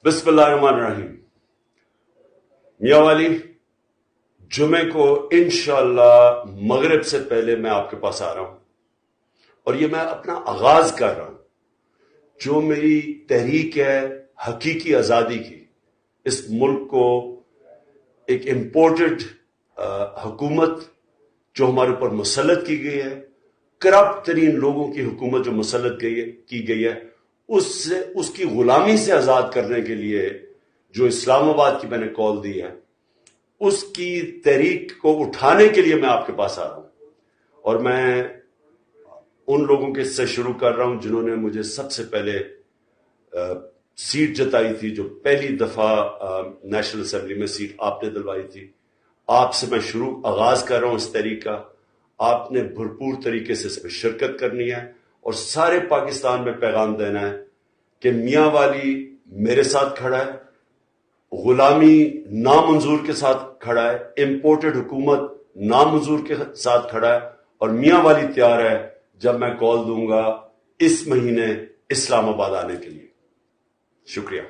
بسم اللہ الرحمن الرحیم. میانوانی جمعے کو انشاءاللہ مغرب سے پہلے میں آپ کے پاس آ رہا ہوں، اور یہ میں اپنا آغاز کر رہا ہوں. جو میری تحریک ہے حقیقی آزادی کی، اس ملک کو ایک امپورٹڈ حکومت جو ہمارے اوپر مسلط کی گئی ہے، کرپٹ ترین لوگوں کی حکومت جو مسلط کی گئی ہے، اس کی غلامی سے آزاد کرنے کے لیے جو اسلام آباد کی میں نے کال دی ہے، اس کی تحریک کو اٹھانے کے لیے میں آپ کے پاس آ رہا ہوں. اور میں ان لوگوں کے سے شروع کر رہا ہوں جنہوں نے مجھے سب سے پہلے سیٹ جتائی تھی، جو پہلی دفعہ نیشنل اسمبلی میں سیٹ آپ نے دلوائی تھی. آپ سے میں آغاز کر رہا ہوں اس تحریک کا. آپ نے بھرپور طریقے سے اس میں شرکت کرنی ہے اور سارے پاکستان میں پیغام دینا ہے کہ میانوانی میرے ساتھ کھڑا ہے، غلامی نامنظور کے ساتھ کھڑا ہے، امپورٹڈ حکومت نامنظور کے ساتھ کھڑا ہے، اور میانوانی تیار ہے جب میں کال دوں گا اس مہینے اسلام آباد آنے کے لیے. شکریہ.